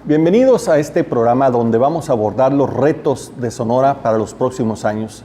Bienvenidos a este programa donde vamos a abordar los retos de Sonora para los próximos años.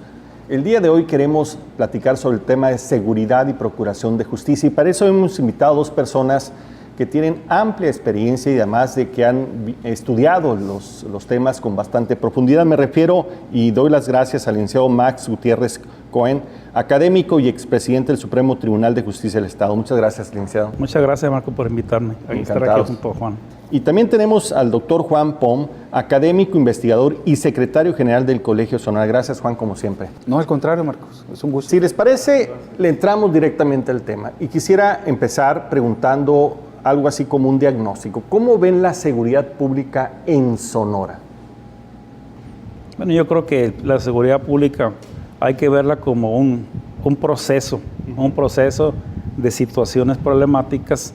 El día de hoy queremos platicar sobre el tema de seguridad y procuración de justicia, y para eso hemos invitado a dos personas que tienen amplia experiencia y además de que han estudiado los temas con bastante profundidad. Me refiero y doy las gracias al licenciado Max Gutiérrez Cohen, académico y expresidente del Supremo Tribunal de Justicia del Estado. Muchas gracias, licenciado. Muchas gracias, Marco, por invitarme a estar aquí junto a Juan. Y también tenemos al doctor Juan Pom, académico, investigador y secretario general del Colegio Sonora. Gracias, Juan, como siempre. No, al contrario, Marcos, es un gusto. Si les parece, le entramos directamente al tema. Y quisiera empezar preguntando algo así como un diagnóstico. ¿Cómo ven la seguridad pública en Sonora? Bueno, yo creo que la seguridad pública hay que verla como un proceso de situaciones problemáticas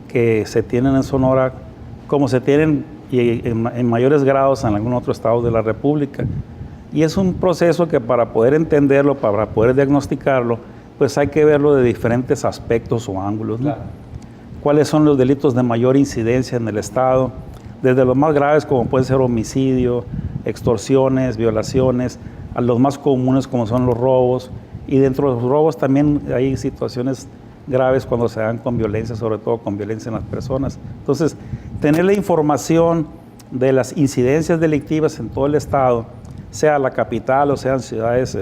que se tienen en Sonora, como se tienen y en mayores grados en algún otro estado de la República. Y es un proceso que para poder entenderlo, para poder diagnosticarlo, pues hay que verlo de diferentes aspectos o ángulos, ¿no? Claro. ¿Cuáles son los delitos de mayor incidencia en el estado? Desde los más graves, como puede ser homicidio, extorsiones, violaciones, a los más comunes como son los robos. Y dentro de los robos también hay situaciones graves cuando se dan con violencia, sobre todo con violencia en las personas. Entonces, tener la información de las incidencias delictivas en todo el estado, sea la capital o sean ciudades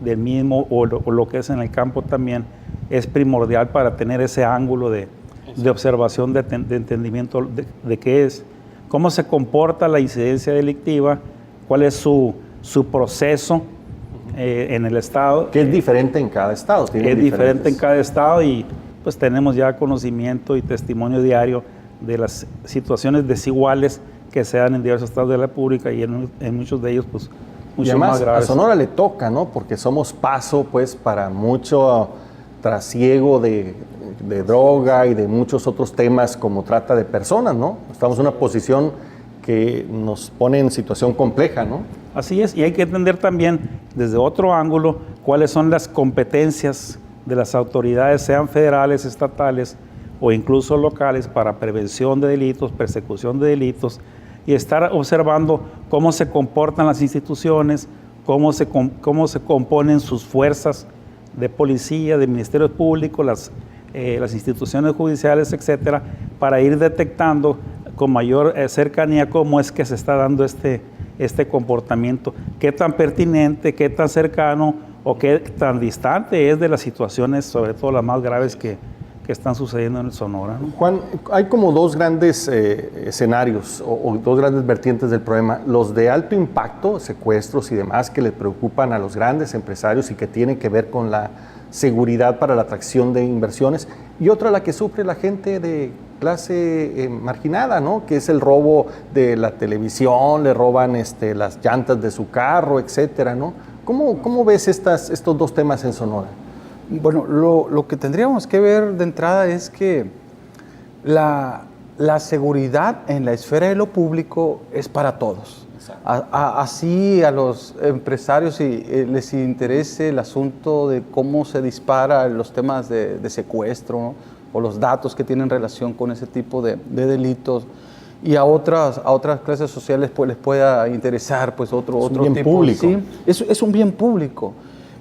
del mismo o lo que es en el campo también, es primordial para tener ese ángulo de observación, de entendimiento de qué es, cómo se comporta la incidencia delictiva, cuál es su proceso en el estado. Que es diferente en cada estado. Es diferente en cada estado y pues tenemos ya conocimiento y testimonio diario de las situaciones desiguales que se dan en diversos estados de la República y en muchos de ellos pues mucho más graves. A Sonora le toca, ¿no? Porque somos paso pues para mucho trasiego de droga y de muchos otros temas como trata de personas, ¿no? Estamos en una posición que nos pone en situación compleja, ¿no? Así es, y hay que entender también desde otro ángulo cuáles son las competencias de las autoridades, sean federales, estatales o incluso locales, para prevención de delitos, persecución de delitos, y estar observando cómo se comportan las instituciones, cómo se componen sus fuerzas de policía, de ministerios públicos, las instituciones judiciales, etcétera, para ir detectando con mayor cercanía cómo es que se está dando este comportamiento, qué tan pertinente, qué tan cercano o qué tan distante es de las situaciones, sobre todo las más graves que están sucediendo en el Sonora, ¿no? Juan, hay como dos grandes escenarios o dos grandes vertientes del problema: los de alto impacto, secuestros y demás, que le preocupan a los grandes empresarios y que tienen que ver con la seguridad para la atracción de inversiones, y otra la que sufre la gente de clase marginada, ¿no? Que es el robo de la televisión, le roban las llantas de su carro, etcétera, ¿no? ¿Cómo ves estos dos temas en Sonora? Bueno, lo que tendríamos que ver de entrada es que la seguridad en la esfera de lo público es para todos. Así a los empresarios les interese el asunto de cómo se dispara los temas de secuestro, ¿no? O los datos que tienen relación con ese tipo de delitos, y a otras clases sociales pues les pueda interesar pues otro bien tipo público. Sí, es un bien público,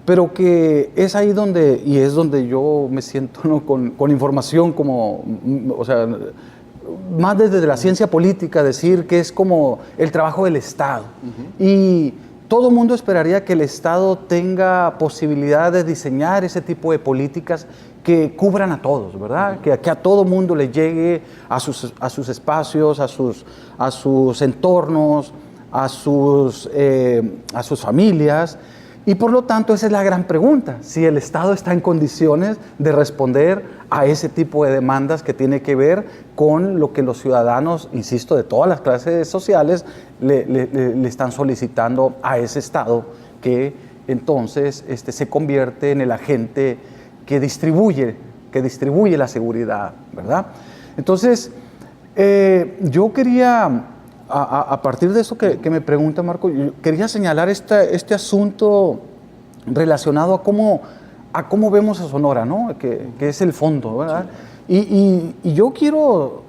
pero que es ahí donde yo me siento, ¿no? con información como, o sea, más desde la ciencia política, decir que es como el trabajo del Estado. Y todo mundo esperaría que el Estado tenga posibilidad de diseñar ese tipo de políticas que cubran a todos, ¿verdad? Que a todo mundo le llegue a sus espacios, a sus entornos, a sus familias. Y por lo tanto, esa es la gran pregunta: si el Estado está en condiciones de responder a ese tipo de demandas que tiene que ver con lo que los ciudadanos, insisto, de todas las clases sociales, le están solicitando a ese Estado, que entonces se convierte en el agente que distribuye la seguridad, ¿verdad? Entonces, yo quería, a partir de eso que me pregunta Marco, yo quería señalar este asunto relacionado a cómo vemos a Sonora, ¿no? Que es el fondo, ¿verdad? Sí. Y yo quiero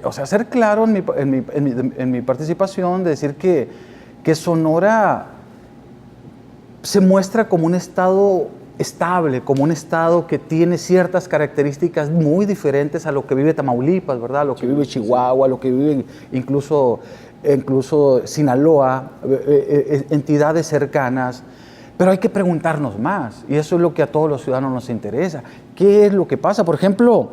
o sea, ser claro en mi participación, de decir que Sonora se muestra como un estado estable, como un estado que tiene ciertas características muy diferentes a lo que vive Tamaulipas, ¿verdad? A lo que vive Chihuahua, a lo que vive incluso Sinaloa, entidades cercanas. Pero hay que preguntarnos más, y eso es lo que a todos los ciudadanos nos interesa. ¿Qué es lo que pasa? Por ejemplo,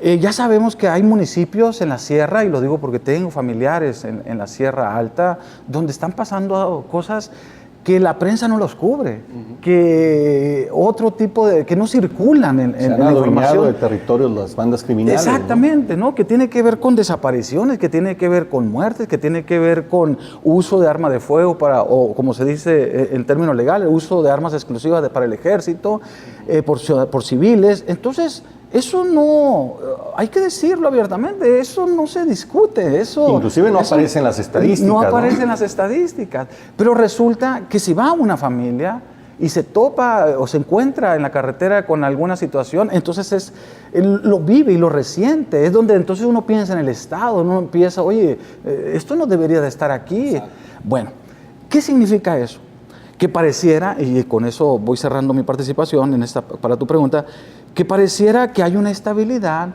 ya sabemos que hay municipios en la sierra, y lo digo porque tengo familiares en la Sierra Alta, donde están pasando cosas que la prensa no los cubre, que otro tipo de, que no circulan en la información. de territorios las bandas criminales. Exactamente, ¿no? Que tiene que ver con desapariciones, que tiene que ver con muertes, que tiene que ver con uso de arma de fuego o como se dice en términos legales, uso de armas exclusivas para el ejército, por civiles. Entonces, eso no, hay que decirlo abiertamente, eso no se discute. Inclusive no aparece en las estadísticas. No aparece en las estadísticas, pero resulta que si va una familia y se topa o se encuentra en la carretera con alguna situación, entonces él lo vive y lo resiente. Es donde entonces uno piensa en el Estado, uno empieza, oye, esto no debería de estar aquí. Exacto. Bueno, ¿qué significa eso? Que pareciera, y con eso voy cerrando mi participación para tu pregunta, que pareciera que hay una estabilidad,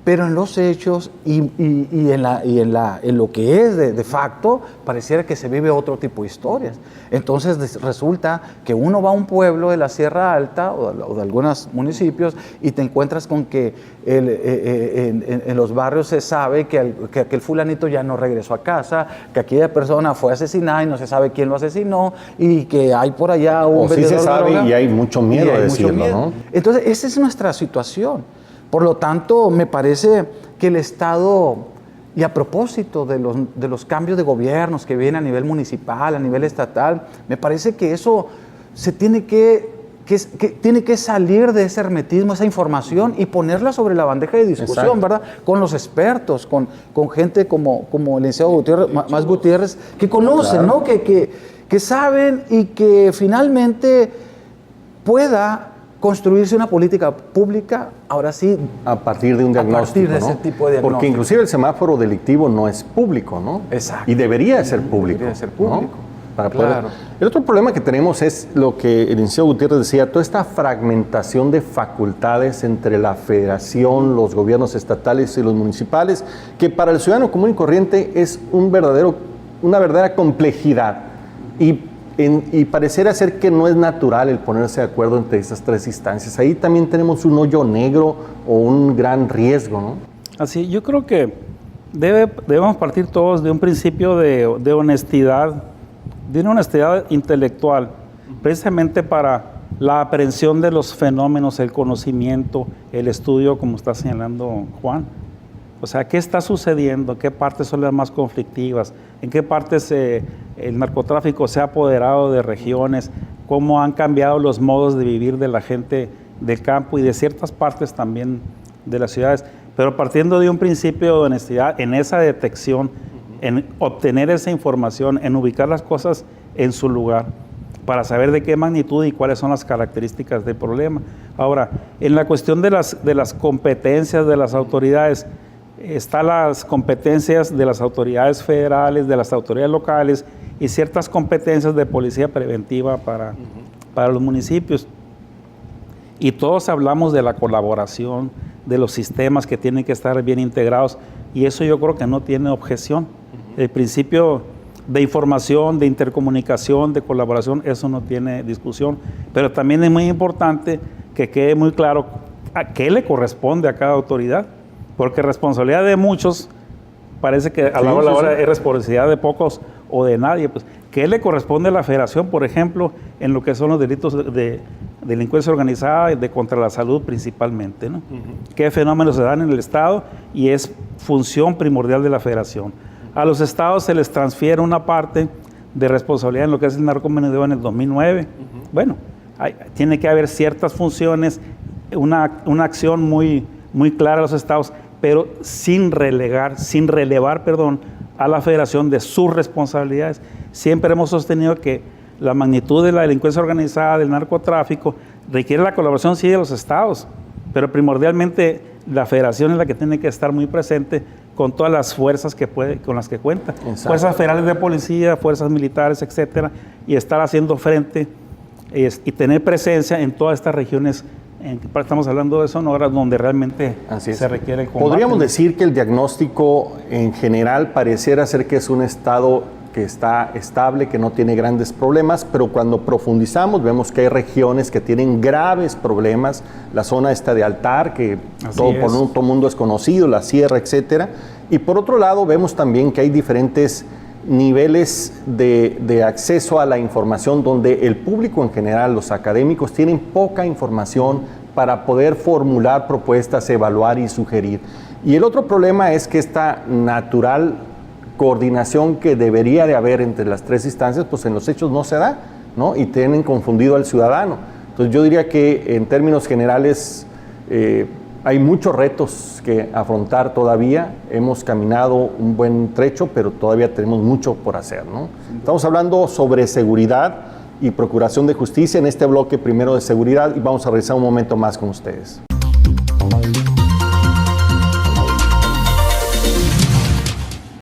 pero en los hechos y en lo que es de facto, pareciera que se vive otro tipo de historias. Entonces resulta que uno va a un pueblo de la Sierra Alta o de algunos municipios y te encuentras con que en los barrios se sabe que aquel fulanito ya no regresó a casa, que aquella persona fue asesinada y no se sabe quién lo asesinó, y que hay por allá un vendedor sí se sabe de droga, y hay mucho miedo de decirlo, ¿no? Entonces esa es nuestra situación. Por lo tanto, me parece que el Estado, y a propósito de los cambios de gobiernos que vienen a nivel municipal, a nivel estatal, me parece que eso se tiene que salir de ese hermetismo, esa información, y ponerla sobre la bandeja de discusión, exacto, ¿verdad? Con los expertos, con gente como el licenciado Gutiérrez, más Gutiérrez, que conocen, claro, ¿no? Que saben y que finalmente pueda construirse una política pública, ahora sí, a partir de un diagnóstico, a partir de ese tipo de diagnóstico. Porque inclusive el semáforo delictivo no es público, ¿no? Exacto. Y debería de ser público. Debería de ser público. ¿No? Para claro. El otro problema que tenemos es lo que el licenciado Gutiérrez decía, toda esta fragmentación de facultades entre la federación, los gobiernos estatales y los municipales, que para el ciudadano común y corriente es una verdadera complejidad. Y pareciera ser que no es natural el ponerse de acuerdo entre estas tres instancias. Ahí también tenemos un hoyo negro o un gran riesgo, ¿no? Así, yo creo que debemos partir todos de un principio de honestidad, de una honestidad intelectual, precisamente para la aprehensión de los fenómenos, el conocimiento, el estudio, como está señalando Juan. O sea, ¿qué está sucediendo? ¿Qué partes son las más conflictivas? ¿En qué partes el narcotráfico se ha apoderado de regiones? ¿Cómo han cambiado los modos de vivir de la gente del campo y de ciertas partes también de las ciudades? Pero partiendo de un principio de honestidad en esa detección, en obtener esa información, en ubicar las cosas en su lugar, para saber de qué magnitud y cuáles son las características del problema. Ahora, en la cuestión de las competencias de las autoridades, están las competencias de las autoridades federales, de las autoridades locales y ciertas competencias de policía preventiva para los municipios. Y todos hablamos de la colaboración, de los sistemas que tienen que estar bien integrados, y eso yo creo que no tiene objeción. El principio de información, de intercomunicación, de colaboración, eso no tiene discusión. Pero también es muy importante que quede muy claro a qué le corresponde a cada autoridad. Porque responsabilidad de muchos parece que a la hora es responsabilidad de pocos o de nadie. Pues, ¿qué le corresponde a la federación, por ejemplo, en lo que son los delitos de delincuencia organizada y de contra la salud principalmente, ¿no? ¿Qué fenómenos se dan en el Estado? Y es función primordial de la federación. A los estados se les transfiere una parte de responsabilidad en lo que es el narcomenudeo en el 2009. Bueno, tiene que haber ciertas funciones, una acción muy clara a los estados, pero sin relevar, a la federación de sus responsabilidades. Siempre hemos sostenido que la magnitud de la delincuencia organizada, del narcotráfico, requiere la colaboración, sí, de los estados, pero primordialmente la federación es la que tiene que estar muy presente con todas las fuerzas con las que cuenta. Exacto. Fuerzas federales de policía, fuerzas militares, etcétera, y estar haciendo frente y tener presencia en todas estas regiones. Estamos hablando de Sonora, donde realmente se requiere el combate. Podríamos decir que el diagnóstico en general pareciera ser que es un estado que está estable, que no tiene grandes problemas, pero cuando profundizamos vemos que hay regiones que tienen graves problemas, la zona esta de Altar, que todo el mundo es conocido, la Sierra, etcétera, y por otro lado vemos también que hay diferentes niveles de acceso a la información donde el público en general, los académicos, tienen poca información para poder formular propuestas, evaluar y sugerir. Y el otro problema es que esta natural coordinación que debería de haber entre las tres instancias, pues en los hechos no se da, ¿no? Y tienen confundido al ciudadano. Entonces yo diría que en términos generales hay muchos retos que afrontar todavía. Hemos caminado un buen trecho, pero todavía tenemos mucho por hacer, ¿no? Estamos hablando sobre seguridad y procuración de justicia en este bloque primero de seguridad y vamos a revisar un momento más con ustedes.